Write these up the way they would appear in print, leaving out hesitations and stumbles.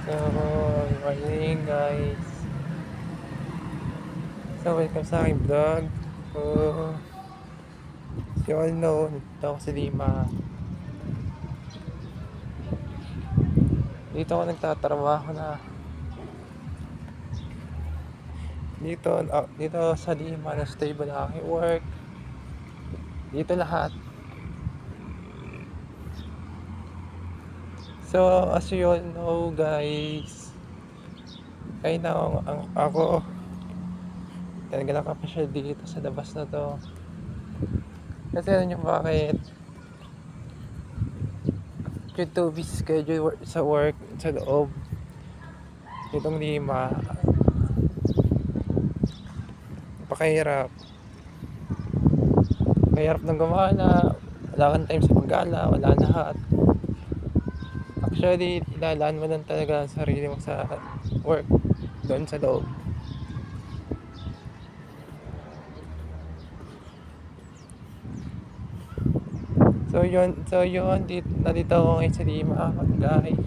So, morning guys. So, welcome sa aking vlog. So, as you all know, nandito ako sa Lima. Dito ako nagtatrabaho na. Dito sa Lima na stable na aking work. Dito lahat. So, as you all know guys, kaya na ako talaga nakapasyal dito sa labas na to. Kasi alam nyo bakit? Due to busy schedule sa work, sa loob nitong Lima, napakahirap. Mahirap ng gumana, wala kang time sa paggala, wala lahat. Actually, ilalaan mo lang talaga ang sarili mo sa work, doon sa loob. So yun, nandito ako ngayon sa Lima, guys.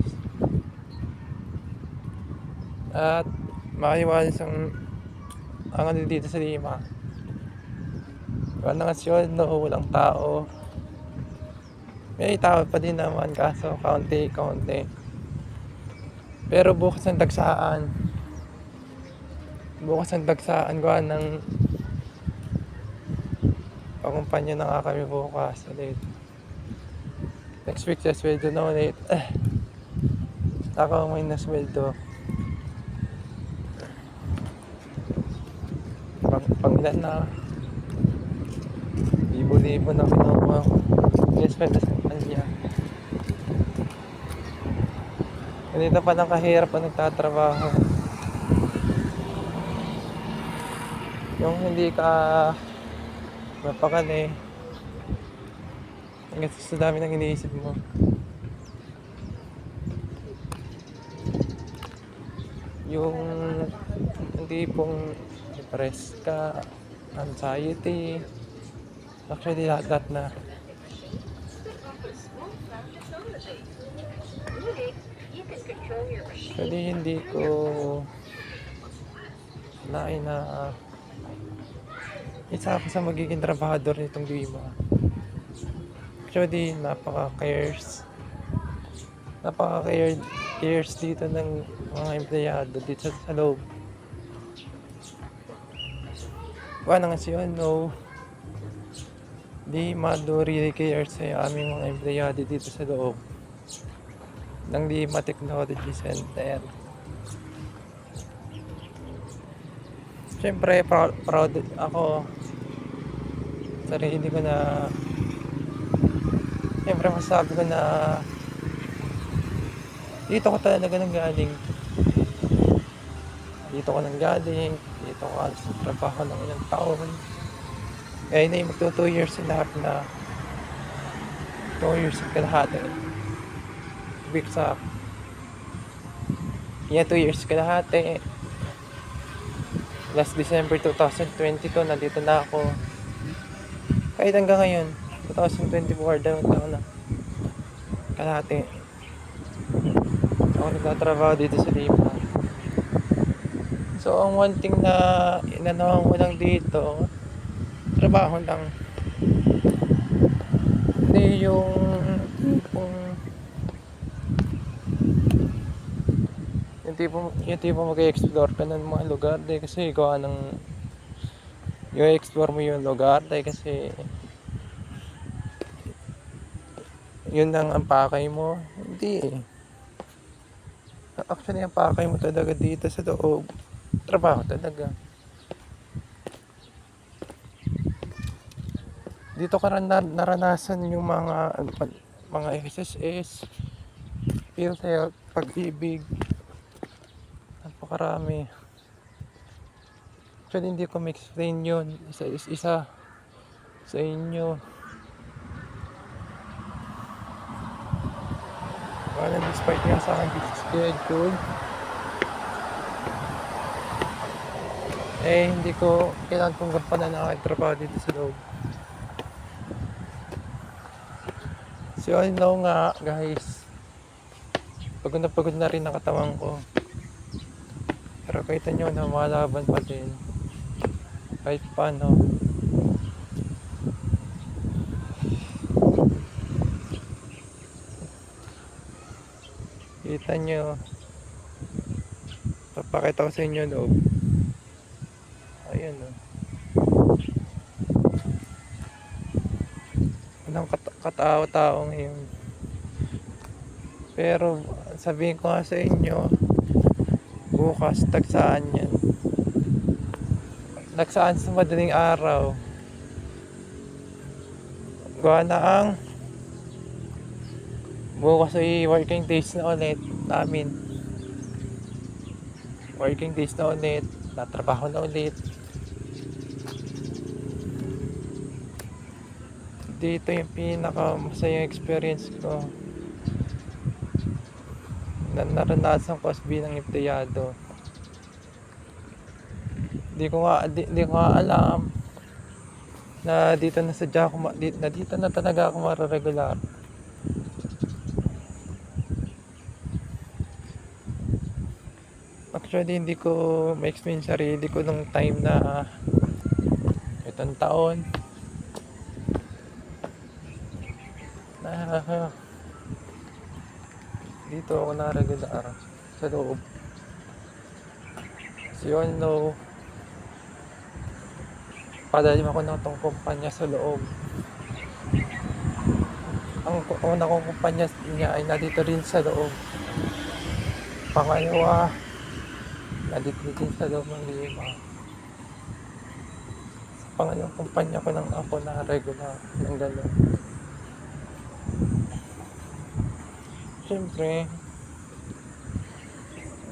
At makaliwalas ang ano dito sa Lima. Walang asyon, no, walang tao. May tao pa din naman, kaso kaunti. Pero bukas ang dagsaan gawa ng pakumpanya na nga kami bukas ulit. Next week sa sweldo na ulit. Ako may na sweldo. Pangilan na. Libo-libo na kinukuha ko. Yes, sweldo sa kanya. Ganito pa lang kahirap ang nagtatrabaho. Yung hindi ka mapakali, hanggang sa dami ng iniisip mo. Yung hindi pong depressed ka, anxiety, actually lahat na. Actually hindi ko nain na isa ako sa magiging trabahador nitong Lima. Actually napaka-cares dito ng mga empleyado dito sa loob. Wala nga siya, no, Lima do really cares sa aming mga empleyado dito sa loob ng Lima Technology Center. Siyempre proud ako sarili ko na, siyempre masasabi ko na dito ko talaga nanggaling. Dito ko alas ng trabaho ng ilang taon. Kaya na yung magto 2 years na lahat na 2 years at kalahati. Weeks up. Yan 2 years kalahati. Last December 2022, nandito na ako. Kahit hanggang ngayon, 2024, dalawang taon na. Kalahati. Ako nagtatrabaho dito sa Lima. So, ang one thing na inanawan ko lang dito, trabaho lang. Hindi yung tipong mag-explore ka ng mga lugar dahil kasi gawa ng yung explore mo yung lugar dahil kasi yun lang ang pakay mo. Hindi eh. Actually, ang pakay mo talaga dito sa loob, trabaho talaga. Dito ka naranasan yung mga SSS, PhilHealth, Pag-ibig, napakarami. Actually, hindi ko ma-explain yun isa sa inyo. Well, despite nga sa aking busy schedule, hindi ko kailangan kong gampanan na aking trabaho dito sa loob. So, I know nga, guys, pagod na rin ang katawan ko. Pero kita nyo na malaban pa din. Kahit paano. Kita nyo. Papakita ko sa inyo loob. Ayun o. Walang katao-tao ngayon. Pero sabihin ko nga sa inyo, bukas tagsaan yan. Nagsaan sa madaling araw. Gawa na ang bukas ay working days na ulit namin. Working days na ulit. Natrabaho na ulit. Dito yung pinaka masayang experience ko na naranasan ko bilang empleyado. Di ko nga alam na dito na sadya ako na dito na talaga ako mararegular. Actually, hindi ko ma-explain sarili ko nung time na itong taon na dito ako na regular sa loob. So you all know, padalim ako ng itong kumpanya sa loob. Ang una kong kumpanya niya ay nandito rin sa loob. Pangalawa, nandito din sa loob ng Lima. Sa pangalawang kumpanya ko lang ako na regular ng gano'n. Siyempre,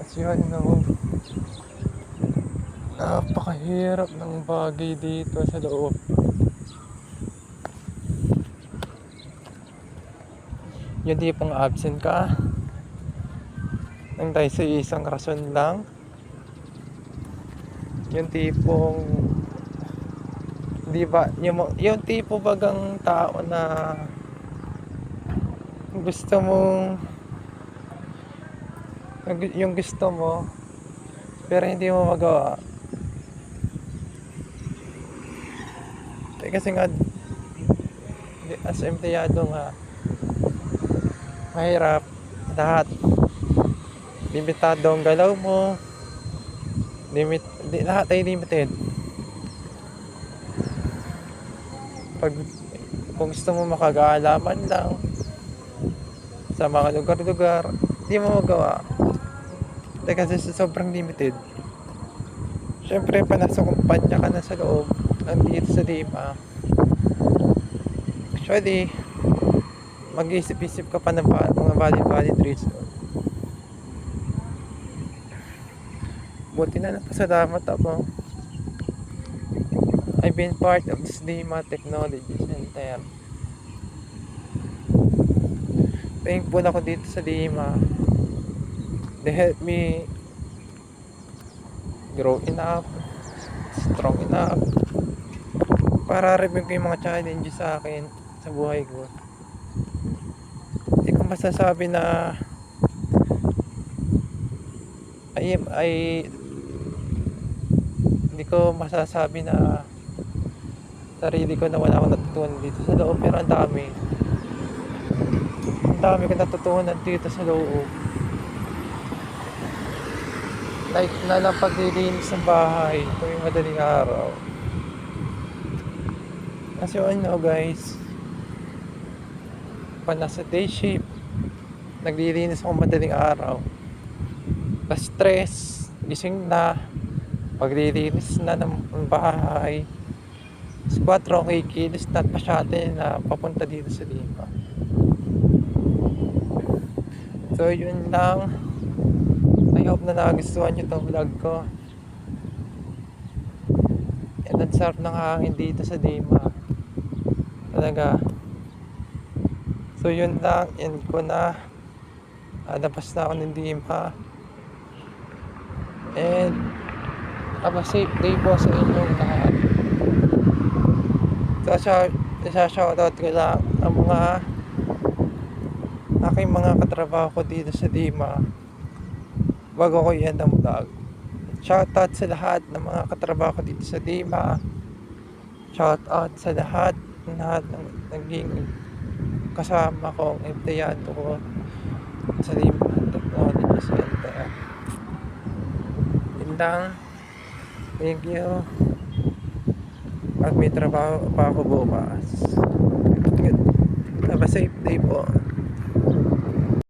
as you all know, napakahirap ng bagay dito sa loob. Yung tipong absent ka nang dahil sa isang rason lang. Yung tipong, di ba, yung tipo bagang tao na gusto mong yung gusto mo pero hindi mo magawa. Kasi nga as empleyado nga mahirap lahat. Limitado ang galaw mo. Lahat ay limited. Kung gusto mo makagalaman lang sa mga lugar-lugar, hindi mo magawa. Kasi sobrang limited. Siyempre, nasa kumpanya ka na sa loob, nandito sa Lima. Actually, mag-isip-isip ka pa ng mga valid reason. Buti na napasalamat ako. I've been part of this Lima Technology Center. Thankful ako dito sa Lima. They helped me grow enough, strong enough para review ko yung mga challenges sa akin sa buhay ko. Hindi ko masasabi na hindi ko masasabi na sarili ko na wala akong natutunan dito sa loob, pero ang dami ko natutunan dito sa loob. Like na lang paglilinis ng bahay tuwing madaling araw. Kasi ano guys, pag nasa day shift, naglilinis ako madaling araw. Pa-stress, gising na, paglilinis na ng bahay. 4 ako ikilis na pa-shuttle na papunta dito sa Lima. So yun lang. I hope na nagustuhan nyo itong vlog ko. And ang sarap ng hangin dito sa Lima. Talaga. So yun lang. End ko na. Labas na ako ng Lima. And have a safe day po sa inyong lahat. So shoutout ko lang ang mga aking mga katrabaho ko dito sa Dima bago ko i-end ang vlog. Shoutout sa lahat ng mga katrabaho ko dito sa Dima. Shoutout sa lahat ng naging kasama kong empleyado ko sa Dima Technology Center. Yun lang. Thank you. At may trabaho pa ako bukas. Have a safe day po.